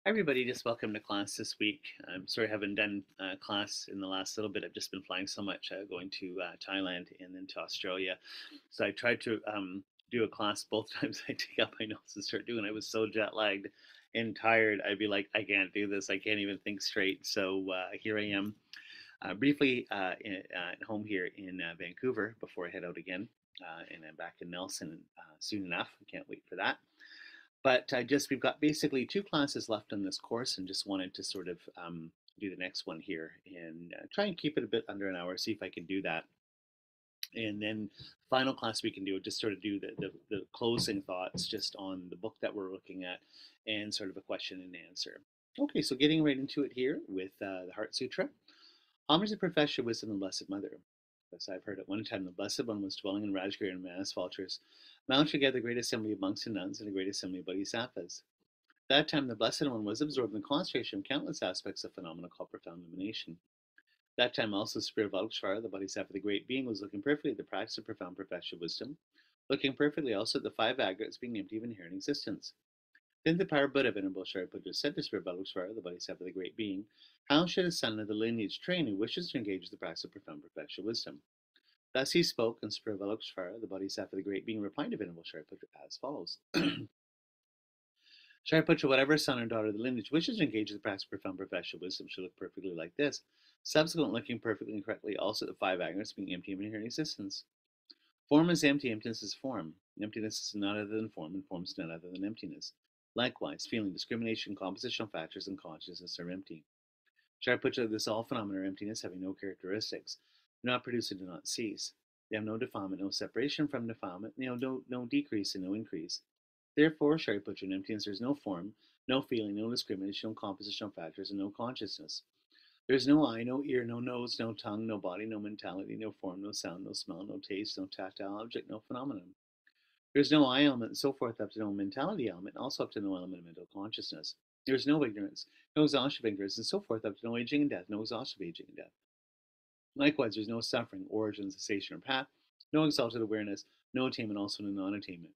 Hi everybody, just welcome to class this week. I'm sorry I haven't done class in the last little bit. I've just been flying so much, going to Thailand and then to Australia. So I tried to do a class both times I take out my notes and start doing. I was so jet lagged and tired. I'd be like, I can't do this. I can't even think straight. So here I am, briefly at home here in Vancouver before I head out again. And I'm back in Nelson soon enough. I can't wait for that. But we've got basically two classes left on this course and just wanted to sort of do the next one here and try and keep it a bit under an hour, see if I can do that. And then final class we can do just sort of do the closing thoughts just on the book that we're looking at and sort of a question and answer. Okay, so getting right into it here with the Heart Sutra. Homage to Professor Wisdom and Blessed Mother. Thus I've heard at one time the Blessed One was dwelling in Rajgir and Manas Vultures, mounted together a great assembly of monks and nuns and a great assembly of bodhisattvas. At that time the Blessed One was absorbed in the concentration of countless aspects of phenomena called profound illumination. At that time also the spirit of Avalokiteshvara, the bodhisattva, the great being, was looking perfectly at the practice of profound professional wisdom, looking perfectly also at the five aggregates being empty of inherent existence. Then the power Buddha Venerable Shariputra said to Spirit Avalokiteshvara, the bodhisattva, the great being, how should a son of the lineage train who wishes to engage with the practice of profound professional wisdom? Thus he spoke, and Spirit Avalokiteshvara, the bodhisattva, the great being, replied to Venerable Shariputra as follows. Shariputra, whatever son or daughter of the lineage wishes to engage with the practice of profound professional wisdom should look perfectly like this. Subsequent looking perfectly and correctly also at the five aggregates being empty of inherent existence. Form is empty, emptiness is form. Emptiness is none other than form, and form is none other than emptiness. Likewise, feeling, discrimination, compositional factors, and consciousness are empty. Shariputra, this all phenomena are emptiness, having no characteristics, do not produce and do not cease. They have no defilement, no separation from defilement, no decrease and no increase. Therefore, Shariputra, in emptiness there is no form, no feeling, no discrimination, no compositional factors, and no consciousness. There is no eye, no ear, no nose, no tongue, no body, no mentality, no form, no sound, no smell, no taste, no tactile object, no phenomenon. There is no I element and so forth up to no mentality element, and also up to no element of mental consciousness. There is no ignorance, no exhaustion of ignorance, and so forth up to no aging and death, no exhaustion of aging and death. Likewise, there is no suffering, origin, cessation, or path, no exalted awareness, no attainment, also no non-attainment.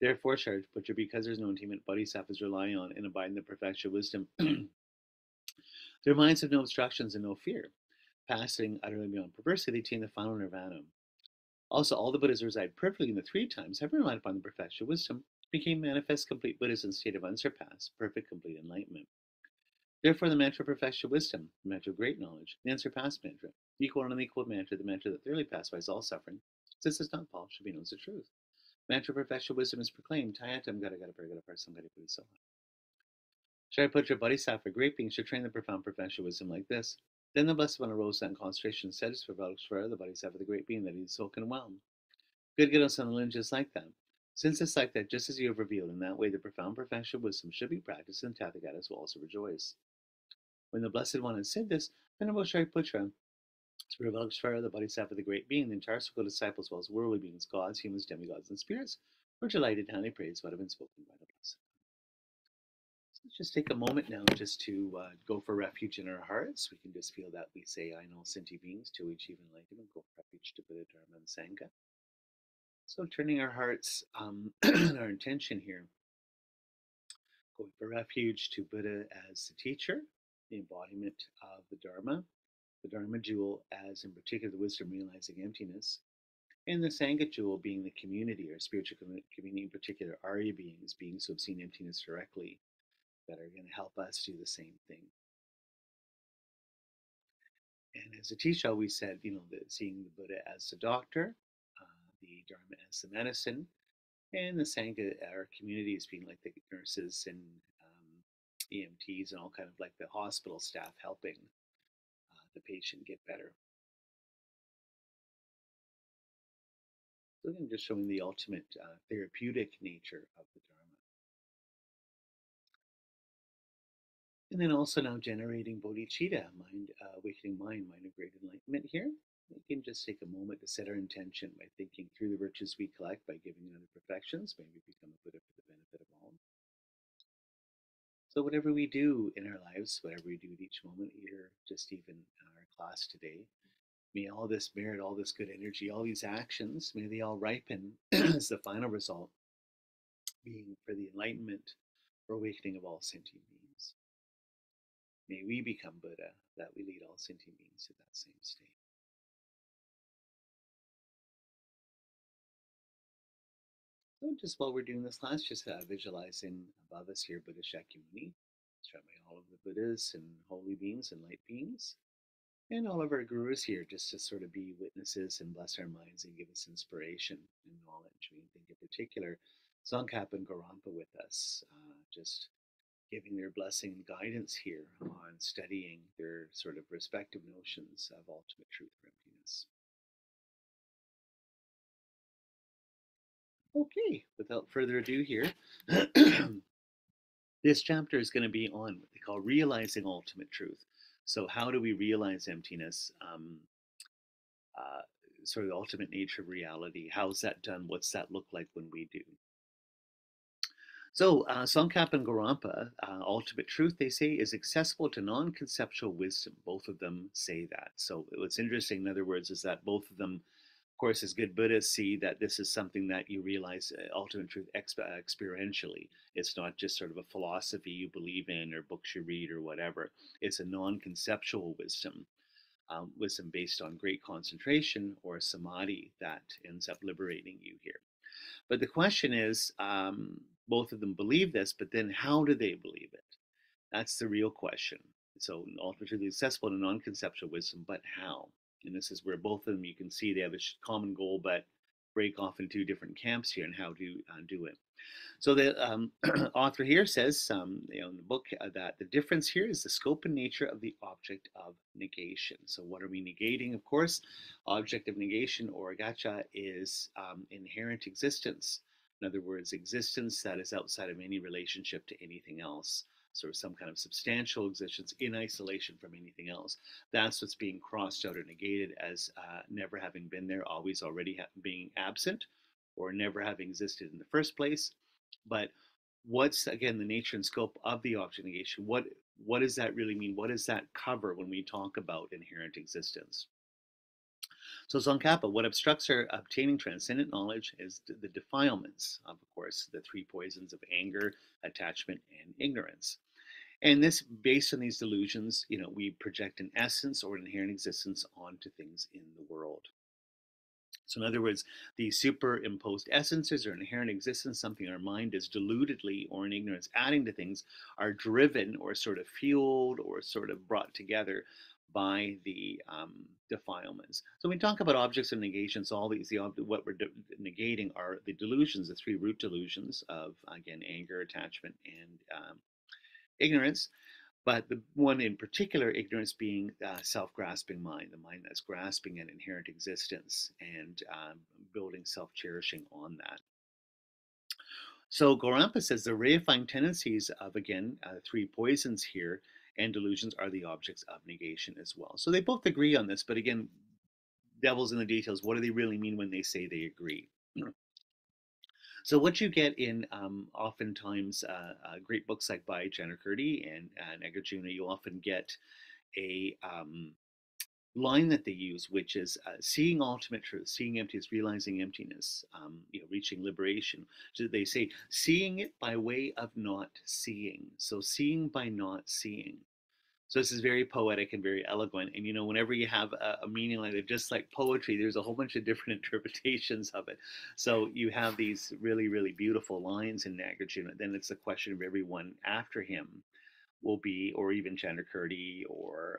Therefore, Shariputra, because there is no attainment, bodhisattvas rely on and abide in the perfection of wisdom. Their minds have no obstructions and no fear. Passing utterly beyond perversity, they attain the final nirvana. Also, all the Buddhas reside perfectly in the three times, having relied upon the perfection of wisdom, became manifest complete Buddhas in a state of unsurpassed, perfect, complete enlightenment. Therefore, the mantra of perfection of wisdom, the mantra of great knowledge, the unsurpassed mantra, equal and unequal mantra, the mantra that thoroughly pacifies all suffering, since it's not false, should be known as the truth. Mantra of perfection of wisdom is proclaimed, Tayatam Gata Gata Paragata Parsam Buddhisoha. Shariputra Bodhisattva, great beings, should train the profound perfection of wisdom like this. Then the Blessed One arose in concentration and said to Avalokiteshvara, the Bodhisattva, the great being, that he is so well. Good on the lineage is like that. Since it's like that, just as you have revealed, in that way the profound perfection of wisdom should be practiced, and Tathagatas will also rejoice. When the Blessed One had said this, Venerable Shariputra, Spirit of Avalokiteshvara, the Bodhisattva, the great being, the entire circle of disciples, as well as worldly beings, gods, humans, demigods, and spirits, were delighted and highly praised what had been spoken by the Blessed. So let's just take a moment now just to go for refuge in our hearts. We can just feel that we say, I know sentient beings to achieve enlightenment, go for refuge to Buddha, Dharma, and Sangha. So turning our hearts, our intention here, going for refuge to Buddha as the teacher, the embodiment of the Dharma jewel as in particular the wisdom realizing emptiness, and the Sangha jewel being the community or spiritual community, in particular Arya beings, beings who have seen emptiness directly, that are going to help us do the same thing. And as a teacher always said, seeing the Buddha as the doctor, the Dharma as the medicine, and the Sangha, our community, as being like the nurses and EMTs and all kind of like the hospital staff helping the patient get better. So again, just showing the ultimate therapeutic nature of the Dharma. And then also now generating bodhicitta, awakening mind of great enlightenment here. We can just take a moment to set our intention by thinking through the virtues we collect, by giving other perfections, maybe become a Buddha for the benefit of all. So whatever we do in our lives, whatever we do at each moment, here, just even our class today, may all this merit, all this good energy, all these actions, may they all ripen as the final result being for the enlightenment or awakening of all sentient beings. May we become Buddha, that we lead all sentient beings to that same state. So just while we're doing this class, just visualizing above us here Buddha Shakyamuni, surrounded by all of the Buddhas and holy beings and light beings, and all of our gurus here, just to sort of be witnesses and bless our minds and give us inspiration and knowledge. We think in particular Tsongkhapa and Gorampa with us, just giving their blessing and guidance here on studying their sort of respective notions of ultimate truth or emptiness. Okay, without further ado here, this chapter is going to be on what they call realizing ultimate truth. So how do we realize emptiness? Uh, Sort of the ultimate nature of reality. How's that done? What's that look like when we do? So, Tsongkhapa and Gorampa, ultimate truth, they say, is accessible to non-conceptual wisdom. Both of them say that. So, what's interesting, in other words, is that both of them, of course, as good Buddhists, see that this is something that you realize ultimate truth experientially. It's not just sort of a philosophy you believe in or books you read or whatever. It's a non-conceptual wisdom. Wisdom based on great concentration or samadhi that ends up liberating you here. But the question is, both of them believe this, but then how do they believe it? That's the real question. So ultimately accessible to non-conceptual wisdom, but how? And this is where both of them, you can see they have a common goal, but break off into different camps here and how to do it. So the author here says, in the book, that the difference here is the scope and nature of the object of negation. So what are we negating? Of course, object of negation or agacha is inherent existence. In other words, existence that is outside of any relationship to anything else. So some kind of substantial existence in isolation from anything else. That's what's being crossed out or negated as never having been there, always already being absent, or never having existed in the first place. But what's again the nature and scope of the object negation? What does that really mean? What does that cover when we talk about inherent existence? So Tsongkhapa, what obstructs our obtaining transcendent knowledge is the defilements of course, the three poisons of anger, attachment, and ignorance. And this, based on these delusions, we project an essence or an inherent existence onto things in the world. So in other words, the superimposed essences or inherent existence, something our mind is deludedly or in ignorance adding to things, are driven or sort of fueled or sort of brought together by the defilements. So when we talk about objects of negations, all these, what we're negating are the delusions, the three root delusions of, again, anger, attachment, and ignorance. But the one in particular, ignorance being self-grasping mind, the mind that's grasping an inherent existence and building self-cherishing on that. So Gorampa says the reifying tendencies of, again, three poisons here and delusions are the objects of negation as well. So they both agree on this, but again, devil's in the details. What do they really mean when they say they agree? So what you get in oftentimes great books like by Janakirti and Nagarjuna, you often get a line that they use, which is seeing ultimate truth, seeing emptiness, realizing emptiness, reaching liberation. So they say, seeing it by way of not seeing. So seeing by not seeing. So this is very poetic and very eloquent. And whenever you have a meaning like that, just like poetry, there's a whole bunch of different interpretations of it. So you have these really, really beautiful lines in Nagarjuna. Then it's the question of everyone after him will be, or even Chandrakurti or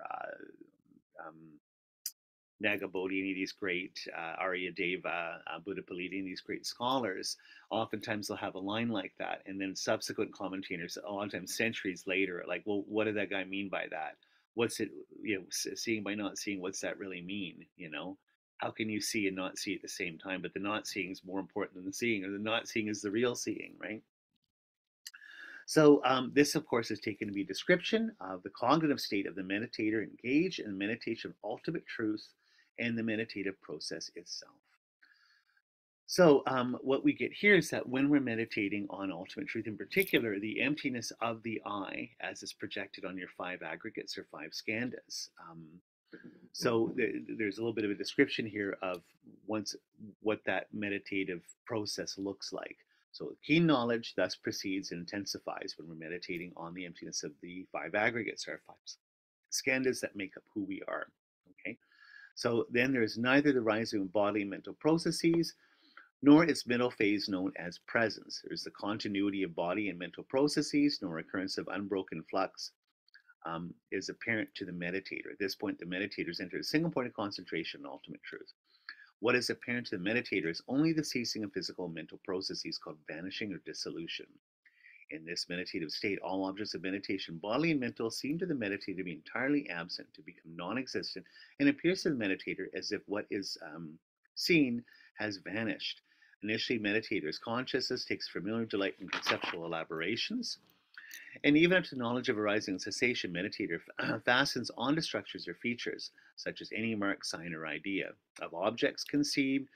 Nagabodhi, any of these great Aryadeva, Buddhapaliti, these great scholars, oftentimes they'll have a line like that. And then subsequent commentators, a lot of times centuries later, like, well, what did that guy mean by that? What's it, seeing by not seeing, what's that really mean? How can you see and not see at the same time? But the not seeing is more important than the seeing, or the not seeing is the real seeing, right? So this, of course, is taken to be a description of the cognitive state of the meditator engaged in the meditation of ultimate truth and the meditative process itself. So what we get here is that when we're meditating on ultimate truth, in particular, the emptiness of the I, as is projected on your five aggregates or five skandhas. So there's a little bit of a description here of what that meditative process looks like. So keen knowledge thus proceeds and intensifies when we're meditating on the emptiness of the five aggregates, or five skandhas that make up who we are. Okay, so then there is neither the rising of bodily and mental processes, nor its middle phase known as presence. There is the continuity of body and mental processes, nor occurrence of unbroken flux is apparent to the meditator. At this point, the meditators enter a single point of concentration on ultimate truth. What is apparent to the meditator is only the ceasing of physical and mental processes called vanishing or dissolution. In this meditative state, all objects of meditation, bodily and mental, seem to the meditator to be entirely absent, to become non existent, and appears to the meditator as if what is seen has vanished. Initially, meditators' consciousness takes familiar delight in conceptual elaborations, and even up to knowledge of arising and cessation, meditator fastens onto structures or features, such as any mark, sign, or idea, of objects conceived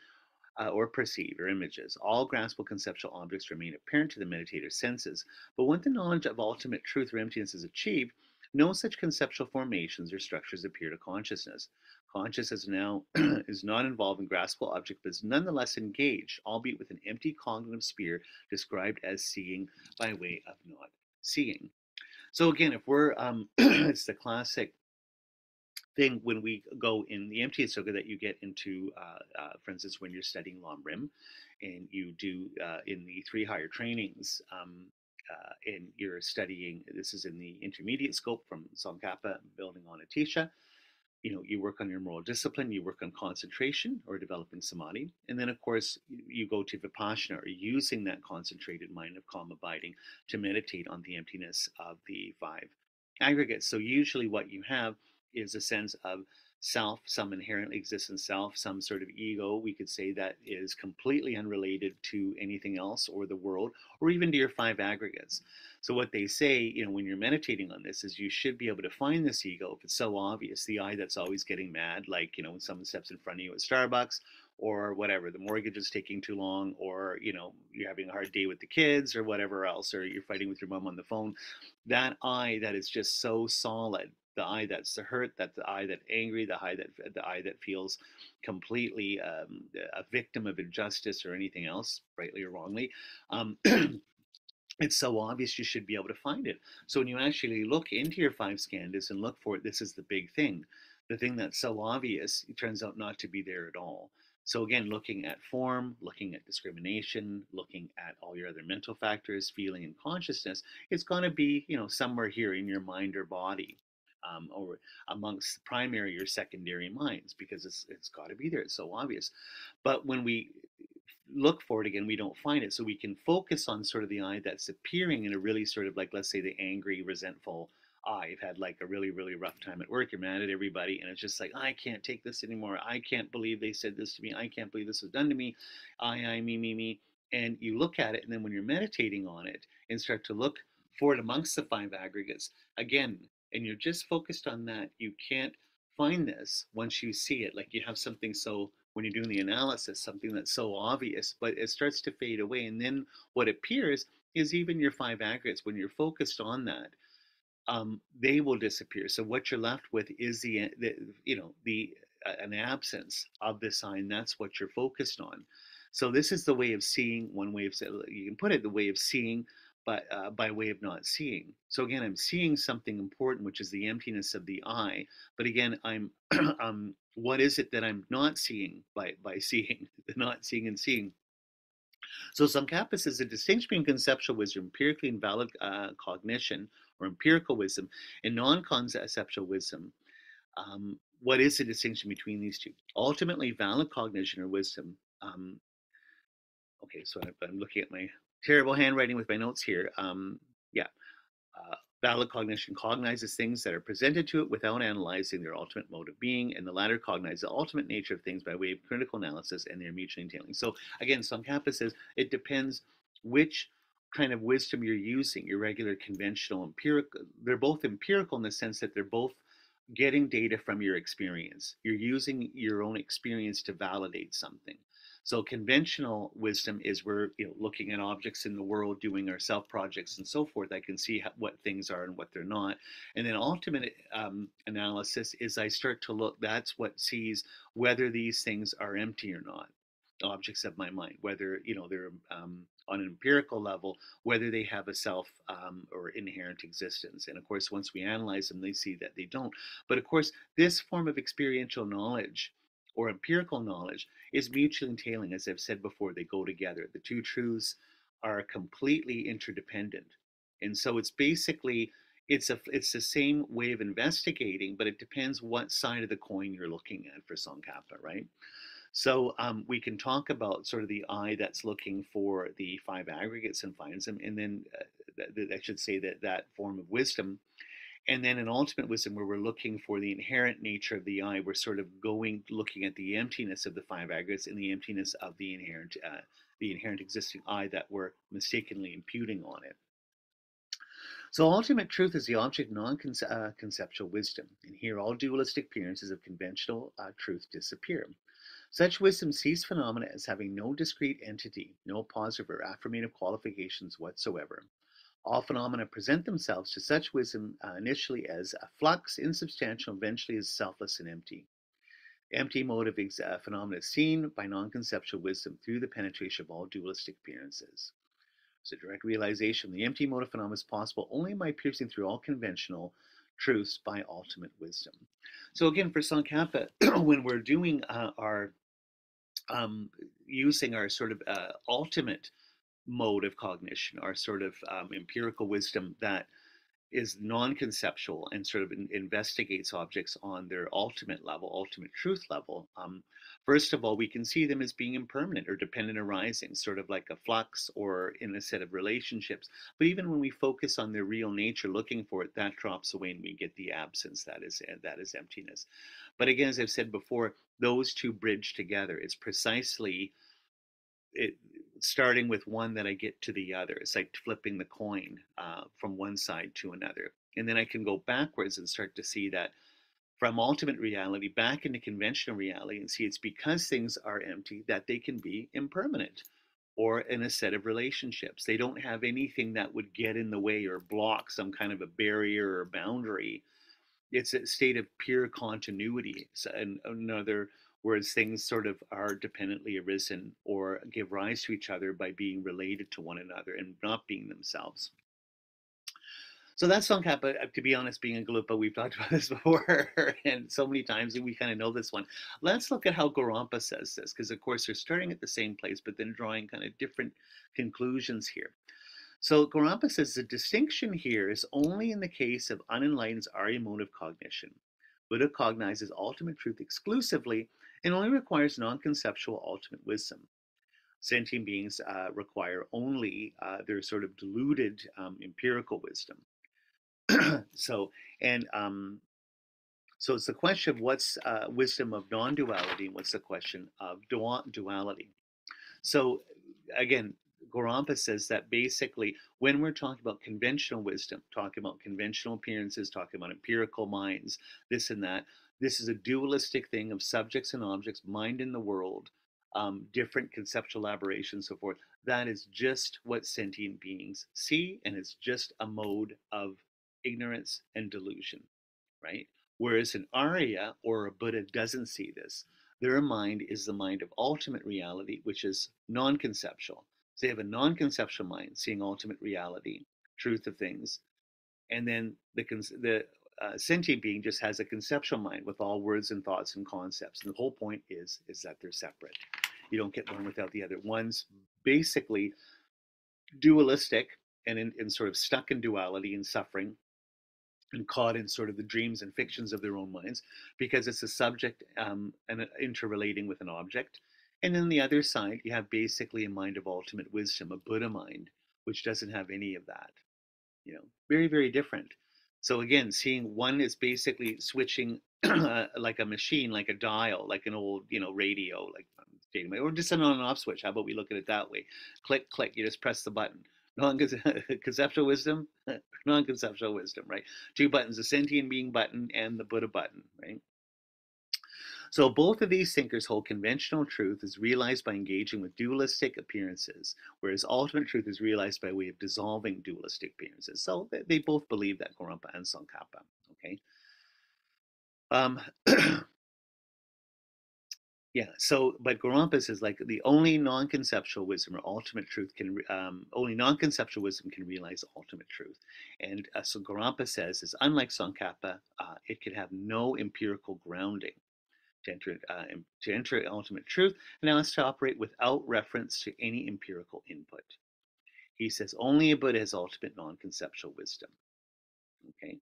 or perceived, or images. All graspable conceptual objects remain apparent to the meditator's senses, but when the knowledge of ultimate truth or emptiness is achieved, no such conceptual formations or structures appear to consciousness. Consciousness now is not involved in graspable object, but is nonetheless engaged, albeit with an empty cognitive sphere described as seeing by way of not seeing. So again, if we're, it's the classic thing when we go in the emptiness yoga that you get into, for instance, when you're studying Lam Rim, and you do in the three higher trainings, and you're studying, this is in the intermediate scope from Tsongkhapa, building on Atisha. You work on your moral discipline, you work on concentration or developing samadhi, and then of course you go to vipassana, or using that concentrated mind of calm abiding to meditate on the emptiness of the five aggregates. So usually what you have is a sense of self, some inherently existent self, some sort of ego, we could say, that is completely unrelated to anything else or the world, or even to your five aggregates. So what they say, when you're meditating on this, is you should be able to find this ego if it's so obvious, the I that's always getting mad, like, when someone steps in front of you at Starbucks, or whatever, the mortgage is taking too long, or, you're having a hard day with the kids, or whatever else, or you're fighting with your mom on the phone. That I that is just so solid, the I that's the hurt, that the I that angry, the I that feels completely a victim of injustice or anything else, rightly or wrongly. It's so obvious, you should be able to find it. So when you actually look into your five skandhas and look for it, this is the big thing. The thing that's so obvious, it turns out not to be there at all. So again, looking at form, looking at discrimination, looking at all your other mental factors, feeling and consciousness, it's going to be, somewhere here in your mind or body. Or amongst primary or secondary minds, because it's got to be there. It's so obvious. But when we look for it again, we don't find it. So we can focus on sort of the I that's appearing in a really sort of, like, let's say, the angry, resentful I. You've had like a really, really rough time at work. You're mad at everybody, and it's just like, I can't take this anymore. I can't believe they said this to me. I can't believe this was done to me. I, me. And you look at it, and then when you're meditating on it and start to look for it amongst the five aggregates again, and you're just focused on that, you can't find this once you see it. Like, you have something, so when you're doing the analysis, something that's so obvious, but it starts to fade away. And then what appears is even your five aggregates, when you're focused on that, they will disappear. So what you're left with is the an absence of the sign. That's what you're focused on. So this is the way of seeing. One way of, you can put it, the way of seeing, but by way of not seeing. So again, I'm seeing something important, which is the emptiness of the I. But again, I'm what is it that I'm not seeing by seeing? The not seeing and seeing. So Tsongkhapa says the distinction between conceptual wisdom, empirically invalid cognition, or empirical wisdom, and non-conceptual wisdom. What is the distinction between these two? Ultimately, valid cognition or wisdom. Okay, so I'm looking at my terrible handwriting with my notes here. Yeah. Valid cognition cognizes things that are presented to it without analyzing their ultimate mode of being, and the latter cognizes the ultimate nature of things by way of critical analysis, and they're mutually entailing. So again, Tsongkhapa says it depends which kind of wisdom you're using, your regular, conventional, empirical. They're both empirical in the sense that they're both getting data from your experience. You're using your own experience to validate something. So conventional wisdom is we're looking at objects in the world, doing our self projects and so forth. I can see what things are and what they're not. And then ultimate analysis is I start to look. That's what sees whether these things are empty or not. Objects of my mind, whether they're on an empirical level, whether they have a self or inherent existence. And of course, once we analyze them, they see that they don't. But of course, this form of experiential knowledge or empirical knowledge is mutually entailing. As I've said before, they go together. The two truths are completely interdependent. And so it's basically it's the same way of investigating, but it depends what side of the coin you're looking at for Tsongkhapa, right? So we can talk about sort of the eye that's looking for the five aggregates and finds them, and then I should say that that form of wisdom, and then in ultimate wisdom, where we're looking for the inherent nature of the eye, we're sort of looking at the emptiness of the five aggregates and the emptiness of the inherent existing I that we're mistakenly imputing on it. So ultimate truth is the object of non-conceptual wisdom, and here all dualistic appearances of conventional truth disappear. Such wisdom sees phenomena as having no discrete entity, no positive or affirmative qualifications whatsoever. All phenomena present themselves to such wisdom initially as a flux, insubstantial, eventually as selfless and empty. The empty mode of phenomena is seen by non-conceptual wisdom through the penetration of all dualistic appearances. So direct realization of the empty mode of phenomena is possible only by piercing through all conventional truths by ultimate wisdom. So again, for Tsongkhapa, when we're doing our using our sort of ultimate mode of cognition, our sort of empirical wisdom that is non-conceptual and sort of investigates objects on their ultimate level, ultimate truth level. First of all, we can see them as being impermanent or dependent arising, sort of like a flux or in a set of relationships. But even when we focus on their real nature, looking for it, that drops away and we get the absence that is emptiness. But again, as I've said before, those two bridge together. It's precisely it starting with one that I get to the other. It's like flipping the coin from one side to another. And then I can go backwards and start to see that from ultimate reality back into conventional reality and see it's because things are empty that they can be impermanent or in a set of relationships. They don't have anything that would get in the way or block some kind of a barrier or boundary. It's a state of pure continuity. So, in other words, things sort of are dependently arisen or give rise to each other by being related to one another and not being themselves. So that's Tsongkhapa, to be honest, being a Gelugpa, we've talked about this before and so many times, and we kind of know this one. Let's look at how Gorampa says this, because of course they're starting at the same place, but then drawing kind of different conclusions here. So Gorampa says the distinction here is only in the case of unenlightened Arya mode of cognition. Buddha cognizes ultimate truth exclusively and only requires non-conceptual ultimate wisdom. Sentient beings require only their sort of diluted empirical wisdom. so and so it's the question of what's wisdom of non-duality and what's the question of duality. So again, Gorampa says that basically when we're talking about conventional wisdom, talking about conventional appearances, talking about empirical minds, this and that, this is a dualistic thing of subjects and objects, mind in the world, different conceptual elaborations, so forth. That is just what sentient beings see, and it's just a mode of ignorance and delusion, right? Whereas an Arya or a Buddha doesn't see this. Their mind is the mind of ultimate reality, which is non conceptual. So they have a non conceptual mind, seeing ultimate reality, truth of things. And then the sentient being just has a conceptual mind with all words and thoughts and concepts. And the whole point is that they're separate. You don't get one without the other. One's basically dualistic and sort of stuck in duality and suffering and caught in sort of the dreams and fictions of their own minds because it's a subject and interrelating with an object. And then the other side, you have basically a mind of ultimate wisdom, a Buddha mind, which doesn't have any of that. Very, very different. So again, seeing one is basically switching like a machine, like a dial, like an old, radio, like or just an on and off switch. How about we look at it that way? Click, click. You just press the button. Non-conceptual wisdom, non-conceptual wisdom, right? Two buttons: the sentient being button and the Buddha button, right? So both of these thinkers hold conventional truth is realized by engaging with dualistic appearances, whereas ultimate truth is realized by way of dissolving dualistic appearances. So they both believe that, Gorampa and Tsongkhapa. Okay. Um, Yeah. So, but Gorampa says like the only non-conceptual wisdom or ultimate truth can only non-conceptual wisdom can realize ultimate truth. And so Gorampa says is unlike Tsongkhapa, it can have no empirical grounding to enter ultimate truth, and allows to operate without reference to any empirical input. He says only a Buddha has ultimate non-conceptual wisdom. Okay.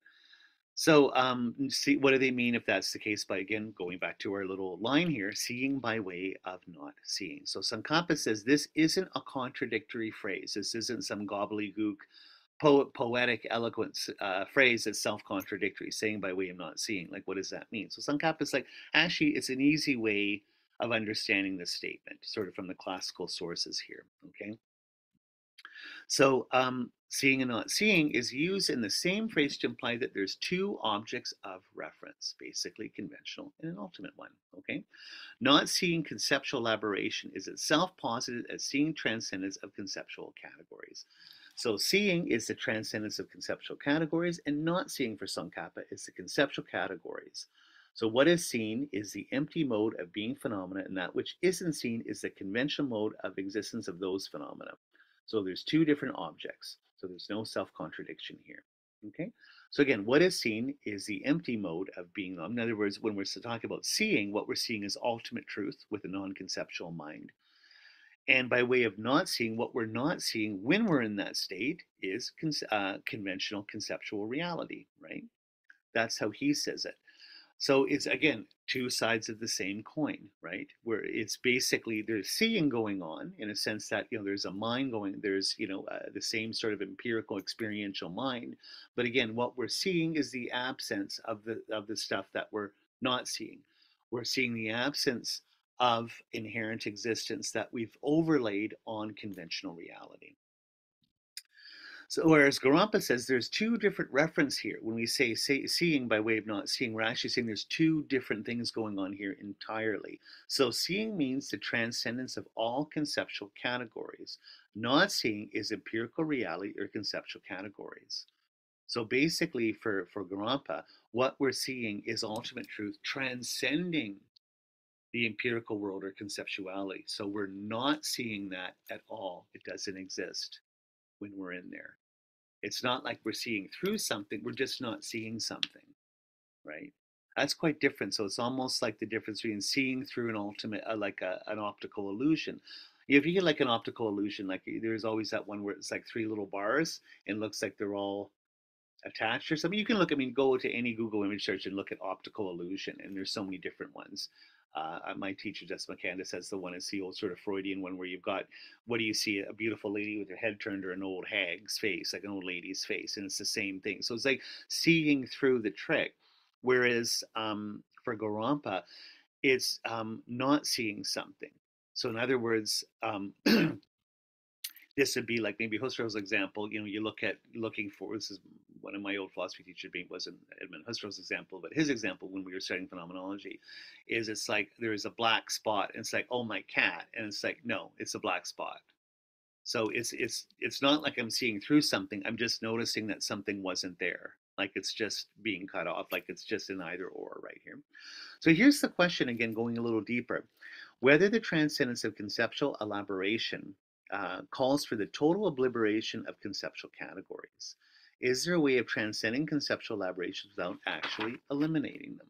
So, see, what do they mean if that's the case? By again going back to our little line here, seeing by way of not seeing. So, Tsongkhapa says this isn't a contradictory phrase. This isn't some gobbledygook, poetic, eloquent phrase that's self-contradictory, saying by way of not seeing. Like, what does that mean? So, Tsongkhapa is like, actually, it's an easy way of understanding this statement, sort of from the classical sources here. Okay. So, seeing and not seeing is used in the same phrase to imply that there's two objects of reference, basically conventional and an ultimate one. Okay, not seeing conceptual elaboration is itself posited as seeing transcendence of conceptual categories. So, seeing is the transcendence of conceptual categories, and not seeing for Tsongkhapa is the conceptual categories. So, what is seen is the empty mode of being phenomena, and that which isn't seen is the conventional mode of existence of those phenomena. So there's two different objects. So there's no self-contradiction here. Okay. So again, what is seen is the empty mode of being. In other words, when we're talking about seeing, what we're seeing is ultimate truth with a non-conceptual mind. And by way of not seeing, what we're not seeing when we're in that state is conventional conceptual reality, right? That's how he says it. So it's again two sides of the same coin, right? Where it's basically there's seeing going on in a sense that there's a mind going, there's the same sort of empirical experiential mind, but again, what we're seeing is the absence of the stuff that we're not seeing. We're seeing the absence of inherent existence that we've overlaid on conventional reality. So whereas Gorampa says there's two different reference here. When we say seeing by way of not seeing, we're actually saying there's two different things going on here entirely. So seeing means the transcendence of all conceptual categories. Not seeing is empirical reality or conceptual categories. So basically for Gorampa, what we're seeing is ultimate truth transcending the empirical world or conceptuality. So we're not seeing that at all. It doesn't exist when we're in there. It's not like we're seeing through something, we're just not seeing something, right? That's quite different. So it's almost like the difference between seeing through an ultimate, an optical illusion. If you get like an optical illusion, like there's always that one where it's like three little bars and looks like they're all attached or something. You can look, I mean, go to any Google image search and look at optical illusion, and there's so many different ones. My teacher, Jessica Candace, has the one, it's the old sort of Freudian one where you've got, what do you see? A beautiful lady with her head turned to an old hag's face, like an old lady's face, and it's the same thing. So it's like seeing through the trick. Whereas for Gorampa, it's not seeing something. So in other words, this would be like maybe Husserl's example. You look at looking for, this is one of my old philosophy teachers wasn't Edmund Husserl's example, but his example when we were studying phenomenology is it's like there is a black spot and it's like, oh, my cat, and it's like, no, it's a black spot. So it's not like I'm seeing through something. I'm just noticing that something wasn't there. Like it's just being cut off. Like it's just an either or right here. So here's the question again, going a little deeper. Whether the transcendence of conceptual elaboration calls for the total obliteration of conceptual categories. Is there a way of transcending conceptual elaborations without actually eliminating them?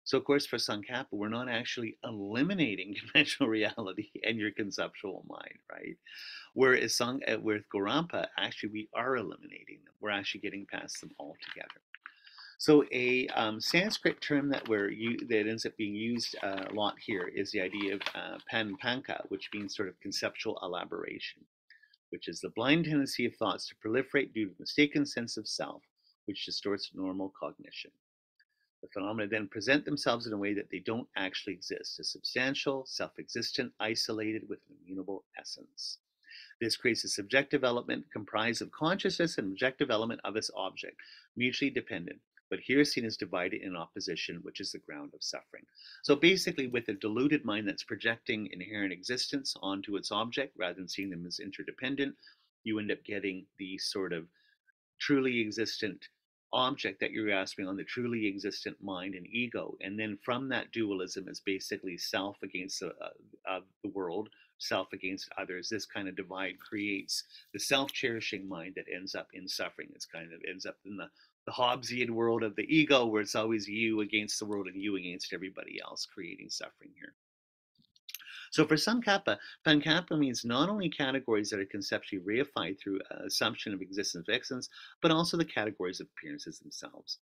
So, of course, for Tsongkhapa, we're not actually eliminating conventional reality and your conceptual mind, right? Whereas with Gorampa, actually, we are eliminating them. We're actually getting past them altogether. So a Sanskrit term that ends up being used a lot here is the idea of panpanka, which means sort of conceptual elaboration, which is the blind tendency of thoughts to proliferate due to mistaken sense of self, which distorts normal cognition. The phenomena then present themselves in a way that they don't actually exist, as substantial, self-existent, isolated with an immutable essence. This creates a subjective element comprised of consciousness and objective element of its object, mutually dependent, but here seen as divided in opposition, which is the ground of suffering. So basically, with a deluded mind that's projecting inherent existence onto its object rather than seeing them as interdependent, you end up getting the sort of truly existent object that you're grasping on, the truly existent mind and ego. And then from that dualism is basically self against the world, self against others. This kind of divide creates the self-cherishing mind that ends up in suffering. It's kind of ends up in the Hobbesian world of the ego, where it's always you against the world and you against everybody else, creating suffering here. So for Tsongkhapa, Pankapa means not only categories that are conceptually reified through assumption of existence of excellence, but also the categories of appearances themselves.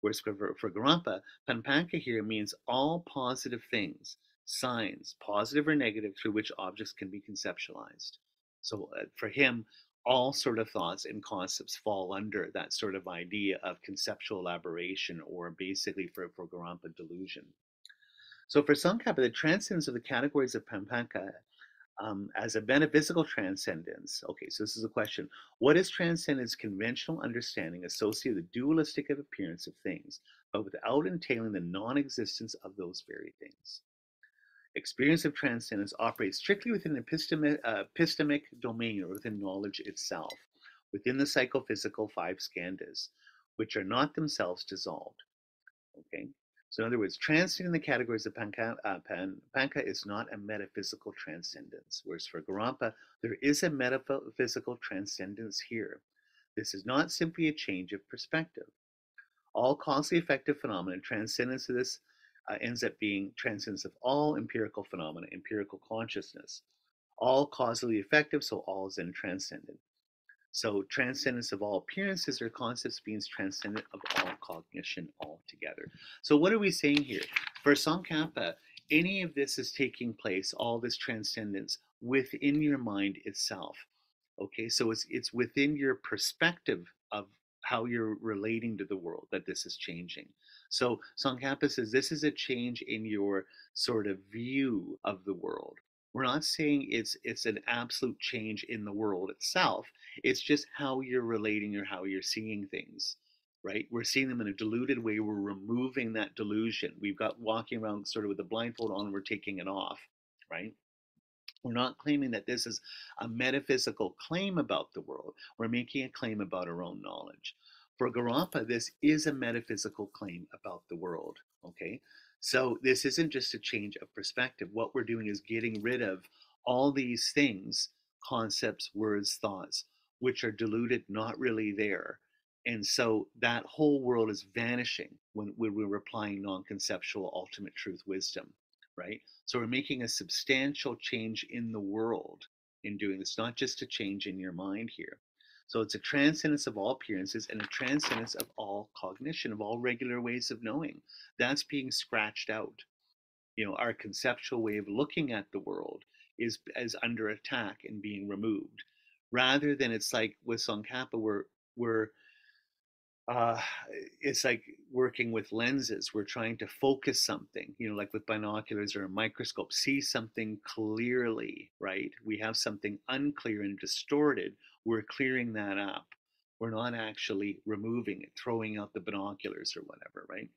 Whereas for Gorampa, Panpanka here means all positive things, signs, positive or negative, through which objects can be conceptualized. So for him, all sort of thoughts and concepts fall under that sort of idea of conceptual elaboration, or basically for Gorampa, delusion. So for Tsongkhapa, the transcendence of the categories of Pampanka as a metaphysical transcendence. Okay, so this is a question. What is transcendence? Conventional understanding associated with the dualistic of appearance of things, but without entailing the non-existence of those very things. Experience of transcendence operates strictly within an epistemic domain, or within knowledge itself, within the psychophysical five skandhas, which are not themselves dissolved. Okay, so in other words, transcending the categories of Panka is not a metaphysical transcendence, whereas for Gorampa, there is a metaphysical transcendence here. This is not simply a change of perspective. All causally effective phenomena, transcendence of this ends up being transcendence of all empirical phenomena, empirical consciousness. All causally effective, so all is then transcendent. So transcendence of all appearances or concepts means transcendent of all cognition altogether. So what are we saying here? For Tsongkhapa, any of this is taking place, all this transcendence, within your mind itself. Okay, so it's within your perspective of how you're relating to the world that this is changing. So Tsongkhapa says this is a change in your sort of view of the world. We're not saying it's an absolute change in the world itself. It's just how you're relating or how you're seeing things, right? We're seeing them in a diluted way. We're removing that delusion. We've got walking around sort of with a blindfold on, and we're taking it off, right? We're not claiming that this is a metaphysical claim about the world. We're making a claim about our own knowledge. For Gorampa, this is a metaphysical claim about the world. Okay, so this isn't just a change of perspective. What we're doing is getting rid of all these things, concepts, words, thoughts, which are diluted, not really there. And so that whole world is vanishing when we're applying non conceptual ultimate truth wisdom, right? So we're making a substantial change in the world in doing this, not just a change in your mind here. So it's a transcendence of all appearances and a transcendence of all cognition, of all regular ways of knowing. That's being scratched out. You know, our conceptual way of looking at the world is under attack and being removed. Rather than, it's like with Tsongkhapa, we're uh, it's like working with lenses. We're trying to focus something, you know, like with binoculars or a microscope, see something clearly, right? We have something unclear and distorted. We're clearing that up. We're not actually removing it, throwing out the binoculars or whatever, right?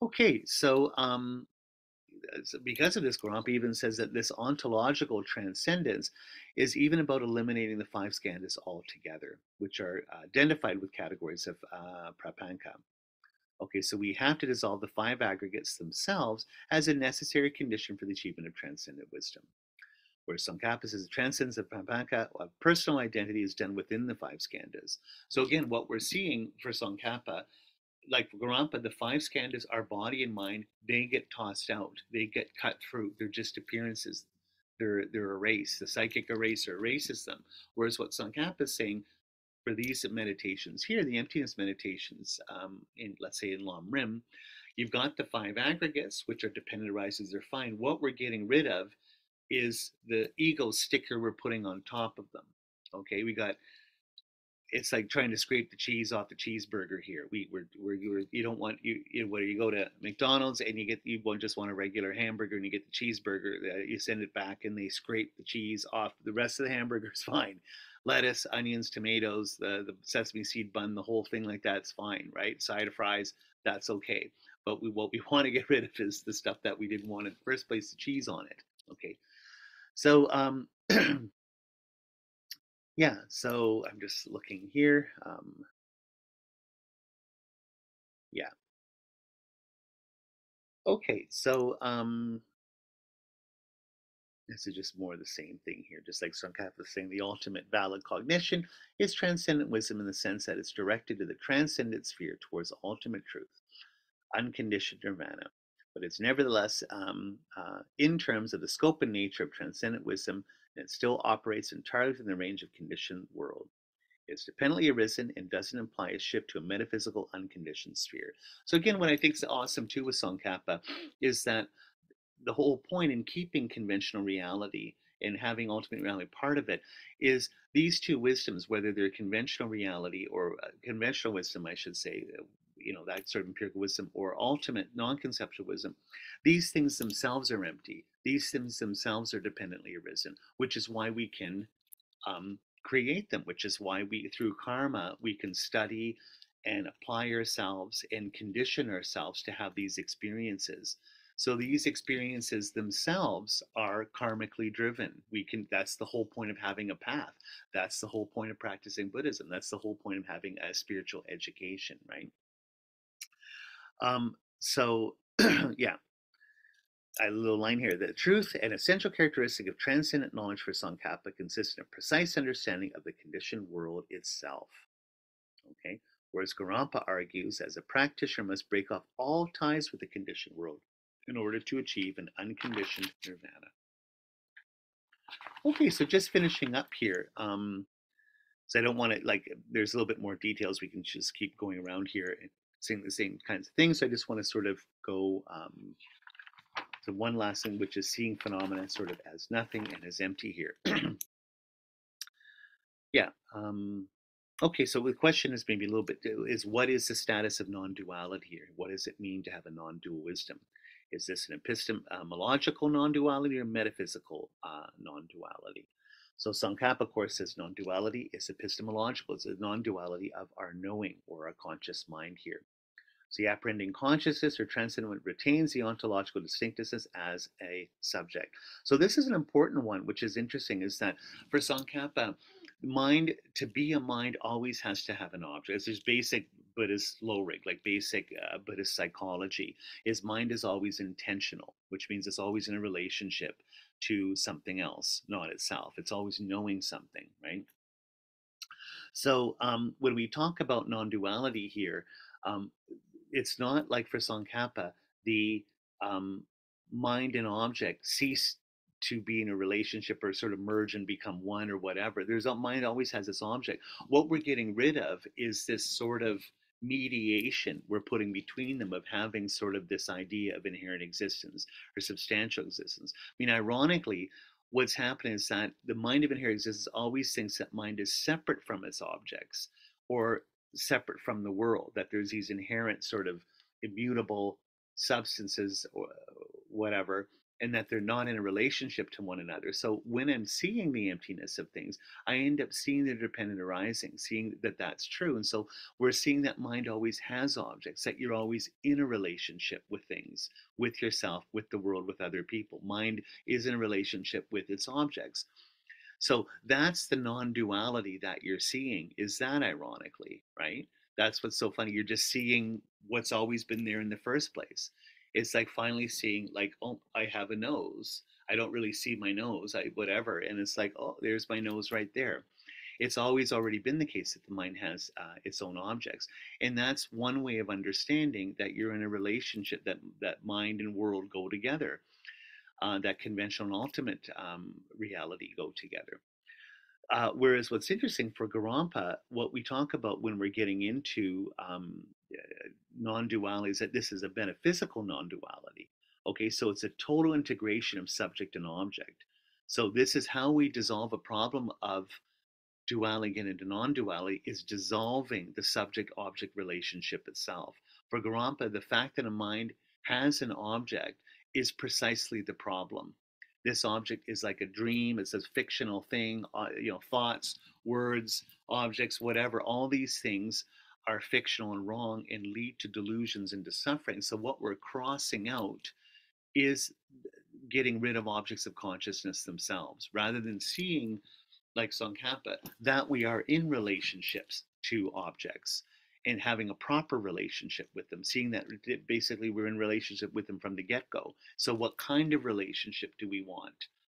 Okay, so because of this, Gorampa even says that this ontological transcendence is even about eliminating the five skandhas altogether, which are identified with categories of prapanka. Okay, so we have to dissolve the five aggregates themselves as a necessary condition for the achievement of transcendent wisdom. Whereas Tsongkhapa says the transcendence of prapanka, of personal identity, is done within the five skandhas. So again, what we're seeing for Tsongkhapa, like for Gorampa, the five skandhas, our body and mind, they get tossed out. They get cut through. They're just appearances. They're erased. The psychic eraser erases them. Whereas what Tsongkhapa is saying for these meditations here, the emptiness meditations, in let's say in Lam Rim, you've got the five aggregates, which are dependent arises. They're fine. What we're getting rid of is the ego sticker we're putting on top of them. Okay, we got, it's like trying to scrape the cheese off the cheeseburger here. You don't want where you go to McDonald's and you just want a regular hamburger and you get the cheeseburger. You send it back and they scrape the cheese off. The rest of the hamburger is fine. Lettuce, onions, tomatoes, the sesame seed bun, the whole thing like that's fine, right? Side of fries, that's okay. But what we want to get rid of is the stuff that we didn't want in the first place, the cheese on it. Okay, so yeah, so I'm just looking here. Yeah. Okay, so this is just more of the same thing here. Just like Tsongkhapa is saying, the ultimate valid cognition is transcendent wisdom in the sense that it's directed to the transcendent sphere towards ultimate truth, unconditioned nirvana. But it's nevertheless, in terms of the scope and nature of transcendent wisdom, and it still operates entirely within the range of conditioned world. It's dependently arisen and doesn't imply a shift to a metaphysical unconditioned sphere. So again, what I think is awesome too with Tsongkhapa is that the whole point in keeping conventional reality and having ultimate reality part of it is these two wisdoms, whether they're conventional reality or conventional wisdom, I should say, that sort of empirical wisdom or ultimate non-conceptual wisdom, these things themselves are empty. These things themselves are dependently arisen, which is why we can create them, which is why we, through karma, we can study and apply ourselves and condition ourselves to have these experiences. So these experiences themselves are karmically driven. We can, that's the whole point of having a path. That's the whole point of practicing Buddhism. That's the whole point of having a spiritual education, right? So yeah, a little line here. The truth and essential characteristic of transcendent knowledge for Tsongkhapa consists in a precise understanding of the conditioned world itself. Okay? Whereas Gorampa argues, as a practitioner must break off all ties with the conditioned world in order to achieve an unconditioned nirvana. Okay, so just finishing up here. So I don't want to, like, there's a little bit more details. We can just keep going around here and saying the same kinds of things. So I just want to sort of go to one last thing, which is seeing phenomena sort of as nothing and as empty here. Yeah. Okay, so the question is maybe a little bit is what is the status of non-duality here? What does it mean to have a non-dual wisdom? Is this an epistemological non-duality or metaphysical non-duality? So Tsongkhapa, of course, says non-duality is epistemological. It's a non-duality of our knowing or our conscious mind here. So the apprehending consciousness or transcendent retains the ontological distinctness as a subject. So this is an important one, which is interesting, is that for Tsongkhapa, mind, to be a mind always has to have an object. It's just basic Buddhist low-rig, like basic Buddhist psychology, is mind is always intentional, which means it's always in a relationship to something else, not itself. It's always knowing something, right? So when we talk about non-duality here, um, it's not like for Tsongkhapa, the um, mind and object cease to be in a relationship or sort of merge and become one or whatever. There's a mind always has this object. What we're getting rid of is this sort of mediation we're putting between them of having sort of this idea of inherent existence or substantial existence. I mean, ironically, what's happening is that the mind of inherent existence always thinks that mind is separate from its objects or separate from the world, that there's these inherent sort of immutable substances or whatever, and that they're not in a relationship to one another. So when I'm seeing the emptiness of things, I end up seeing the dependent arising, seeing that that's true. And so we're seeing that mind always has objects, that you're always in a relationship with things, with yourself, with the world, with other people. Mind is in a relationship with its objects. So that's the non-duality that you're seeing. Is that ironically, right? That's what's so funny. You're just seeing what's always been there in the first place. It's like finally seeing, like, oh, I have a nose. I don't really see my nose, I whatever, and it's like, oh, there's my nose right there. It's always already been the case that the mind has its own objects, and that's one way of understanding that you're in a relationship, that mind and world go together, that conventional and ultimate reality go together. Whereas what's interesting for Gorampa, what we talk about when we're getting into non-duality is that this is a metaphysical non-duality. Okay, so it's a total integration of subject and object. So this is how we dissolve a problem of duality into non-duality, is dissolving the subject-object relationship itself. For Gorampa, the fact that a mind has an object is precisely the problem. This object is like a dream. It's a fictional thing. Thoughts, words, objects, whatever. All these things are fictional and wrong and lead to delusions and to suffering. So what we're crossing out is getting rid of objects of consciousness themselves, rather than seeing, like Tsongkhapa, that we are in relationships to objects. and having a proper relationship with them, seeing that basically we're in relationship with them from the get-go. So what kind of relationship do we want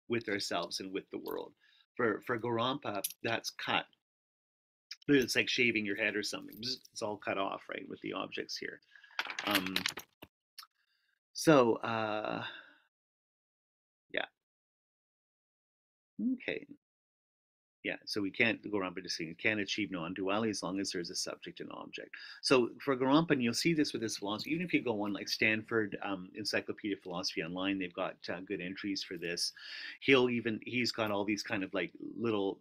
with ourselves and with the world? For Gorampa, that's cut. It's like shaving your head or something. It's all cut off, right, with the objects here. Um, so, yeah, okay. Yeah, so we can't, Gorampa just saying, can't achieve non-duality as long as there's a subject and object. So for Gorampa, and you'll see this with this philosophy, even if you go on like Stanford Encyclopedia of Philosophy online, they've got good entries for this. He's got all these kind of like little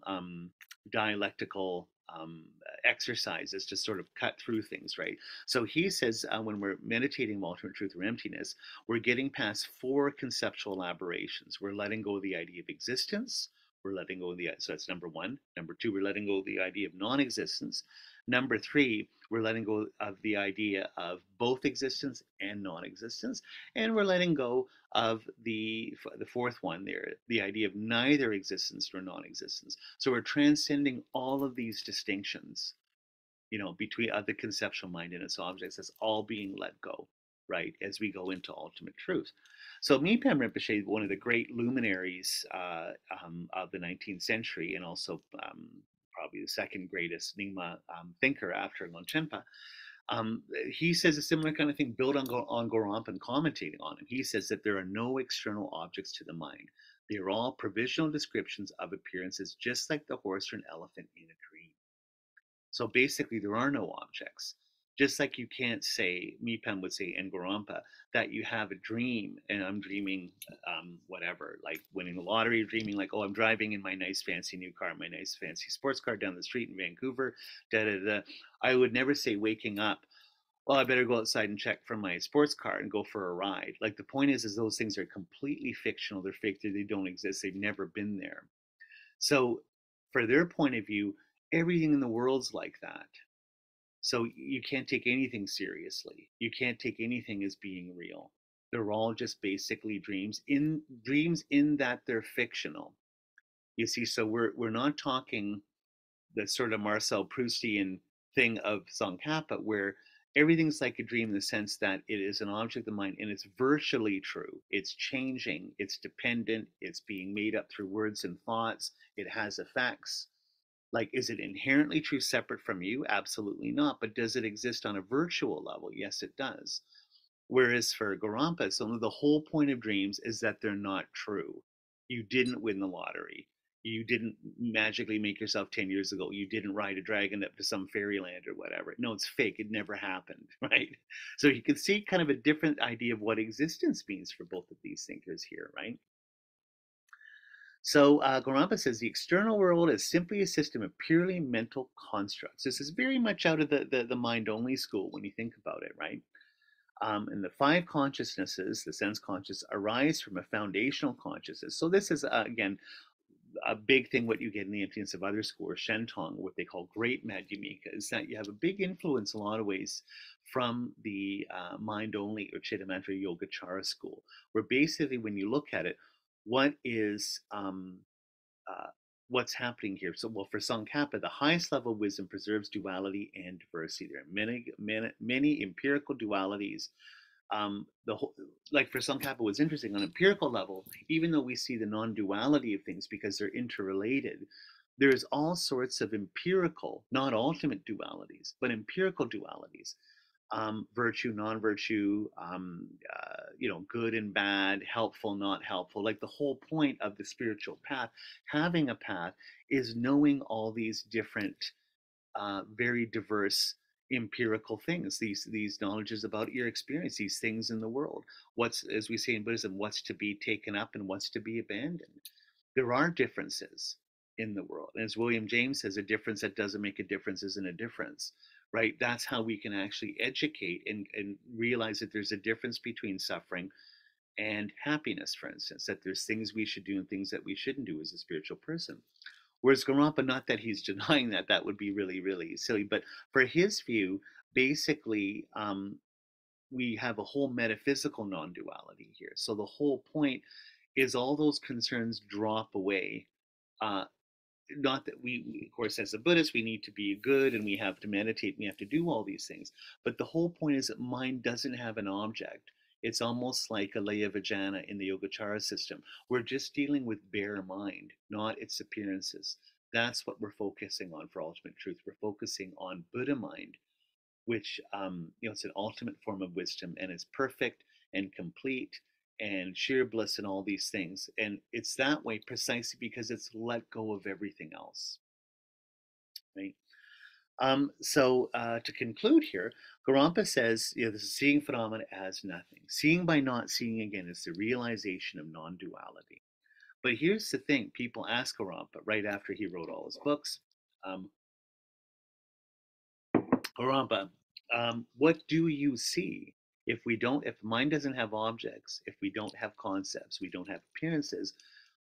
dialectical exercises to sort of cut through things, right? So he says when we're meditating ultimate truth or emptiness, we're getting past four conceptual elaborations. We're letting go of the idea of existence, we're letting go of the, so that's number one. Number two, we're letting go of the idea of non-existence. Number three, we're letting go of the idea of both existence and non-existence. And we're letting go of the fourth one there, the idea of neither existence nor non-existence. So we're transcending all of these distinctions, between the conceptual mind and its objects. That's all being let go, right, as we go into ultimate truth. So Mipam Rinpoche, one of the great luminaries of the 19th century, and also probably the second greatest Nyingma thinker after Longchenpa, he says a similar kind of thing, built on Gorampa and commentating on him. He says that there are no external objects to the mind. They are all provisional descriptions of appearances, just like the horse or an elephant in a dream. So basically, there are no objects. Just like you can't say, Mipam would say, and Gorampa, that you have a dream, and I'm dreaming whatever, like winning the lottery, dreaming like, oh, I'm driving in my nice fancy new car, my nice fancy sports car down the street in Vancouver, da da da. I would never say waking up, well, I better go outside and check for my sports car and go for a ride. Like the point is those things are completely fictional. They're fake. They don't exist. They've never been there. So, for their point of view, everything in the world's like that. So you can't take anything seriously. You can't take anything as being real. They're all just basically dreams in that they're fictional. You see, so we're not talking the sort of Marcel Proustian thing of Tsongkhapa, where everything's like a dream in the sense that it is an object of mind and it's virtually true. It's changing, it's dependent, it's being made up through words and thoughts, it has effects. Like, is it inherently true separate from you? Absolutely not. But does it exist on a virtual level? Yes, it does. Whereas for Gorampa, so the whole point of dreams is that they're not true. You didn't win the lottery. You didn't magically make yourself 10 years ago. You didn't ride a dragon up to some fairyland or whatever. No, it's fake. It never happened, right? So you can see kind of a different idea of what existence means for both of these thinkers here, right? So Gorampa says the external world is simply a system of purely mental constructs. This is very much out of the mind-only school when you think about it, right? And the five consciousnesses, the sense conscious, arise from a foundational consciousness. So this is, again, a big thing what you get in the Emptiness of Other school, or Shentong, what they call great Madhyamika, is that you have a big influence in a lot of ways from the mind-only or Chittamantra Yogacara school, where basically when you look at it, what is uh, what's happening here? So, well, for Tsongkhapa, the highest level of wisdom preserves duality and diversity. There are many empirical dualities. The whole, like for Tsongkhapa, what's interesting on an empirical level, even though we see the non-duality of things because they're interrelated, there's all sorts of empirical, not ultimate dualities, but empirical dualities, virtue, non-virtue, good and bad, helpful, not helpful. Like the whole point of the spiritual path, having a path, is knowing all these different, very diverse empirical things. These knowledges about your experience, these things in the world. What's, as we say in Buddhism, what's to be taken up and what's to be abandoned. There are differences in the world. And as William James says, a difference that doesn't make a difference isn't a difference, right? That's how we can actually educate and realize that there's a difference between suffering and happiness, for instance, that there's things we should do and things that we shouldn't do as a spiritual person. Whereas Garampa, not that he's denying that, that would be really, really silly, but for his view, basically, we have a whole metaphysical non duality here. So the whole point is all those concerns drop away. Uh, not that of course, as a Buddhist, we need to be good and we have to meditate, we have to do all these things. But the whole point is that mind doesn't have an object. It's almost like a laya vijnana in the Yogacara system. We're just dealing with bare mind, not its appearances. That's what we're focusing on for ultimate truth. We're focusing on Buddha mind, which it's an ultimate form of wisdom, and it's perfect and complete and sheer bliss and all these things. And it's that way precisely because it's let go of everything else, right? So to conclude here, Gorampa says, this is seeing phenomena as nothing. Seeing by not seeing again is the realization of non-duality. But here's the thing: people ask Gorampa right after he wrote all his books, um, Gorampa, what do you see? If mind doesn't have objects, if we don't have concepts, we don't have appearances,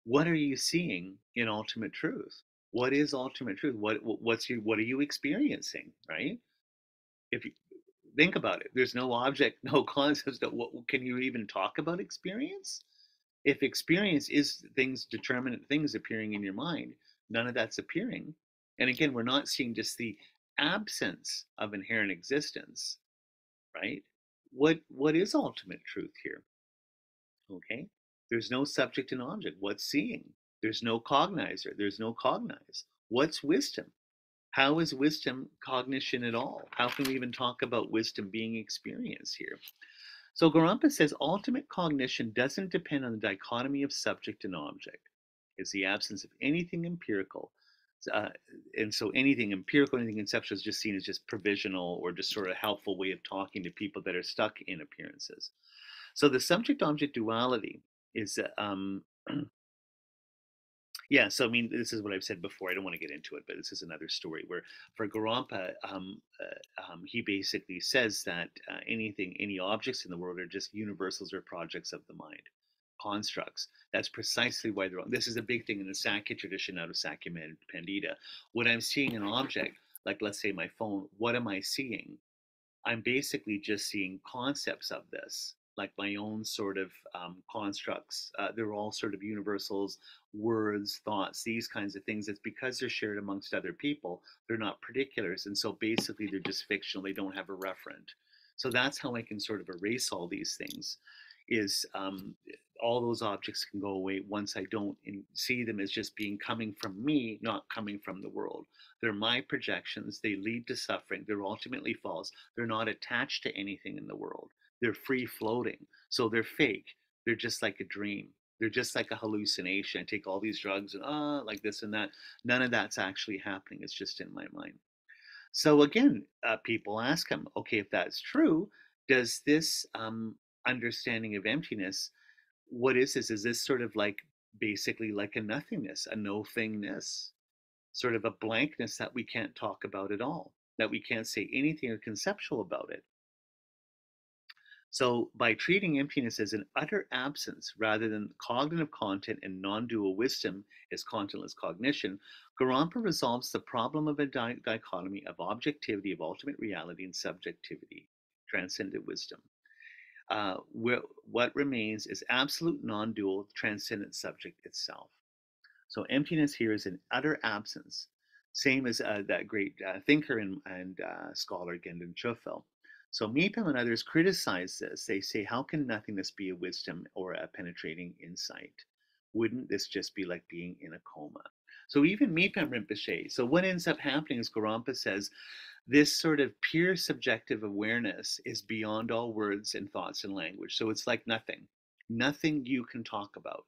what are you seeing in ultimate truth? What is ultimate truth? What are you experiencing? Right? If you think about it, there's no object, no concepts. What can you even talk about experience? If experience is things, determinate things appearing in your mind, none of that's appearing. And again, we're not seeing just the absence of inherent existence, right? What is ultimate truth here? Okay, there's no subject and object. What's seeing? There's no cognizer. There's no cognize. What's wisdom? How is wisdom cognition at all? How can we even talk about wisdom being experienced here? So Gorampa says ultimate cognition doesn't depend on the dichotomy of subject and object. It's the absence of anything empirical. Uh, and so anything empirical, anything conceptual is just seen as just provisional or just sort of a helpful way of talking to people that are stuck in appearances. So the subject-object duality is, yeah. So I mean, this is what I've said before. I don't want to get into it, but this is another story where, for Gorampa, he basically says that any objects in the world are just universals or projects of the mind, constructs. That's precisely why they're wrong. This is a big thing in the Sakya tradition out of Sakya Pandita. When I'm seeing an object, like let's say my phone, what am I seeing? I'm basically just seeing concepts of this, like my own sort of constructs. They're all sort of universals, words, thoughts, these kinds of things. It's because they're shared amongst other people, they're not particulars. And so basically, they're just fictional, they don't have a referent. So that's how I can sort of erase all these things. Is all those objects can go away once I don't see them as just being coming from me, not coming from the world. They're my projections. They lead to suffering. They're ultimately false. They're not attached to anything in the world. They're free floating. So they're fake. They're just like a dream. They're just like a hallucination. I take all these drugs and like this and that. None of that's actually happening. It's just in my mind. So again, people ask him, okay, if that's true, does this understanding of emptiness, what is this? Is this sort of like basically like a nothingness, a no thingness, sort of a blankness that we can't talk about at all, that we can't say anything or conceptual about it? So, by treating emptiness as an utter absence rather than cognitive content and non dual wisdom as contentless cognition, Gorampa resolves the problem of a dichotomy of objectivity of ultimate reality and subjectivity, transcendent wisdom. What remains is absolute non dual, transcendent subject itself. So emptiness here is an utter absence, same as that great thinker and scholar Gendon Chöfel. So Mipam and others criticize this. They say, how can nothingness be a wisdom or a penetrating insight? Wouldn't this just be like being in a coma? So even Mipam Rinpoche, so what ends up happening is Gorampa says, this sort of pure subjective awareness is beyond all words and thoughts and language. So it's like nothing, nothing you can talk about,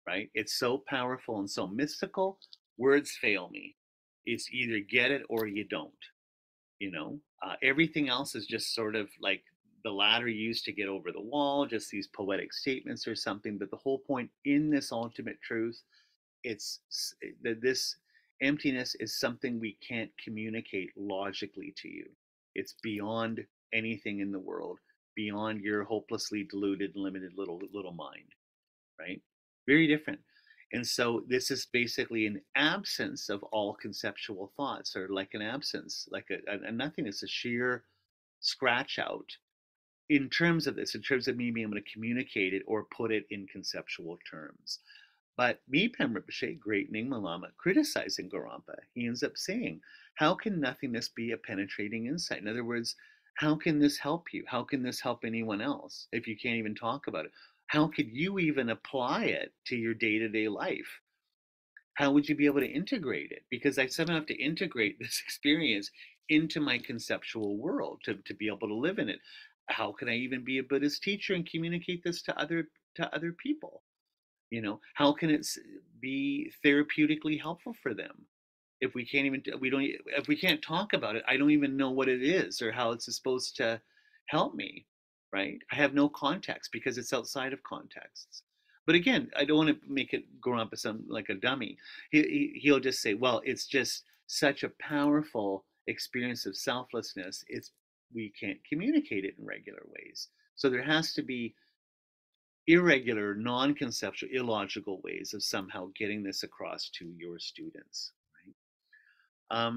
right? It's so powerful and so mystical. Words fail me. It's either get it or you don't. Everything else is just sort of like the ladder used to get over the wall, just these poetic statements or something. But the whole point in this ultimate truth, it's that this emptiness is something we can't communicate logically to you. It's beyond anything in the world, beyond your hopelessly deluded, limited little mind, right? Very different. And so this is basically an absence of all conceptual thoughts, or like an absence, like a nothingness, a sheer scratch out in terms of this, in terms of me being able to communicate it or put it in conceptual terms. But Mipham Rinpoche, great Nyingma Lama, criticizing Gorampa, he ends up saying, how can nothingness be a penetrating insight? In other words, how can this help you? How can this help anyone else if you can't even talk about it? How could you even apply it to your day-to-day life? How would you be able to integrate it? Because I somehow have to integrate this experience into my conceptual world to be able to live in it. How can I even be a Buddhist teacher and communicate this to other people? You know, how can it be therapeutically helpful for them? If we can't even we don't if we can't talk about it, I don't even know what it is or how it's supposed to help me, right? I have no context because it's outside of contexts. But again, I don't want to make it Gorampa sound like a dummy. He'll just say, well, it's just such a powerful experience of selflessness. It's we can't communicate it in regular ways. So there has to be irregular, non-conceptual, illogical ways of somehow getting this across to your students. Right?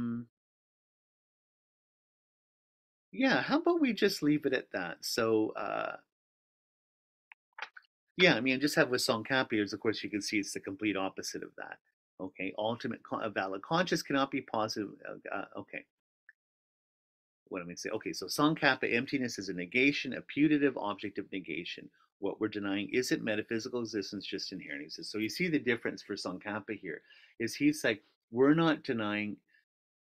Yeah, how about we just leave it at that? So, yeah, I mean, I just have with Tsongkhapa, of course, you can see it's the complete opposite of that. Okay, ultimate valid conscious cannot be positive. Okay, what am I going to say? Okay, so Tsongkhapa, emptiness is a negation, a putative object of negation. What we're denying isn't metaphysical existence, just inherent existence. So you see the difference for Tsongkhapa here is he's like, we're not denying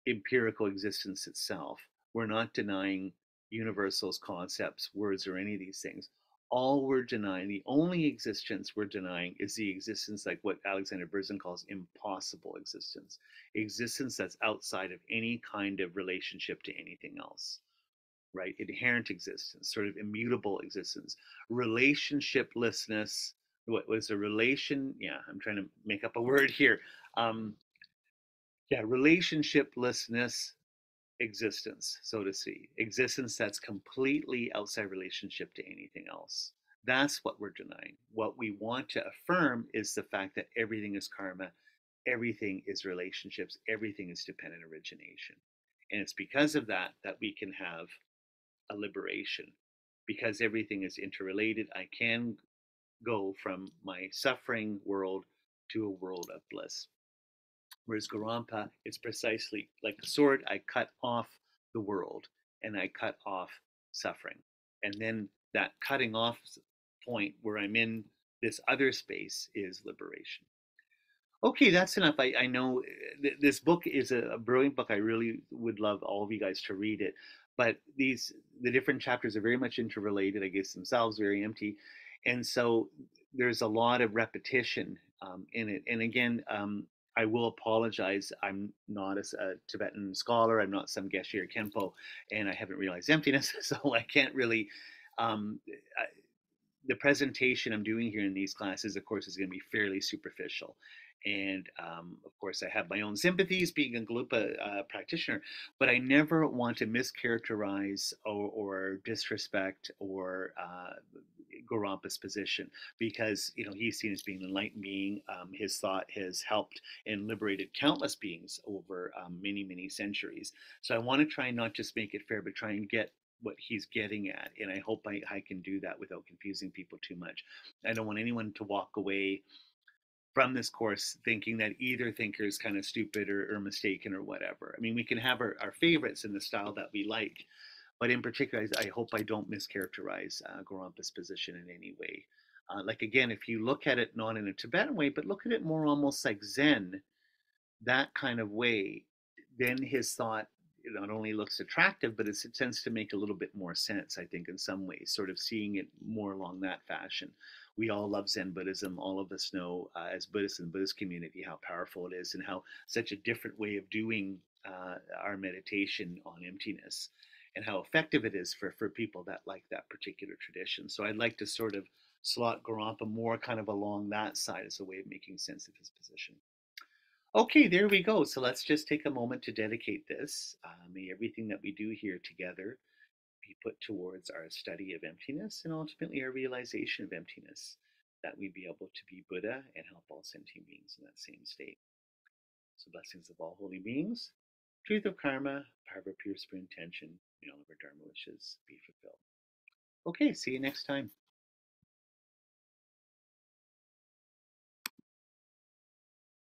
empirical existence itself. We're not denying universals, concepts, words, or any of these things. All we're denying, the only existence we're denying is the existence, like what Alexander Berzin calls impossible existence, existence that's outside of any kind of relationship to anything else, right? Inherent existence, sort of immutable existence, relationshiplessness. What was a relation? Yeah, I'm trying to make up a word here. Um, yeah, relationshiplessness existence, so to see. Existence that's completely outside relationship to anything else. That's what we're denying. What we want to affirm is the fact that everything is karma, everything is relationships, everything is dependent origination. And it's because of that that we can have a liberation. Because everything is interrelated, I can go from my suffering world to a world of bliss. Whereas Gorampa, it's precisely like the sword, I cut off the world and I cut off suffering. And then that cutting off point where I'm in this other space is liberation. Okay, that's enough. I know this book is a brilliant book. I really would love all of you guys to read it. But the different chapters are very much interrelated, I guess themselves very empty. And so there's a lot of repetition in it. And again, I will apologize. I'm not a Tibetan scholar. I'm not some Geshe or Khenpo, and I haven't realized emptiness. So I can't really I, the presentation I'm doing here in these classes, of course, is going to be fairly superficial. And of course, I have my own sympathies being a Gelugpa practitioner, but I never want to mischaracterize or disrespect or Gorampa's position because he's seen as being an enlightened being. His thought has helped and liberated countless beings over many centuries. So I want to try and not just make it fair, but try and get what he's getting at. And I hope I can do that without confusing people too much. I don't want anyone to walk away from this course thinking that either thinker is kind of stupid or mistaken or whatever. I mean, we can have our favorites in the style that we like, but in particular, I hope I don't mischaracterize Gorampa's position in any way. Like again, if you look at it not in a Tibetan way, but look at it more almost like Zen, that kind of way, then his thought not only looks attractive, but it tends to make a little bit more sense, I think, in some ways, sort of seeing it more along that fashion. We all love Zen Buddhism. All of us know, as Buddhists in the Buddhist community, how powerful it is and how such a different way of doing our meditation on emptiness and how effective it is for people that like that particular tradition. So I'd like to sort of slot Gorampa more kind of along that side as a way of making sense of his position. Okay, there we go. So let's just take a moment to dedicate this. May everything that we do here together be put towards our study of emptiness and ultimately our realization of emptiness, that we be able to be Buddha and help all sentient beings in that same state. So blessings of all holy beings, truth of karma, power of pure spirit intention, may all of our dharma wishes be fulfilled. Okay, see you next time.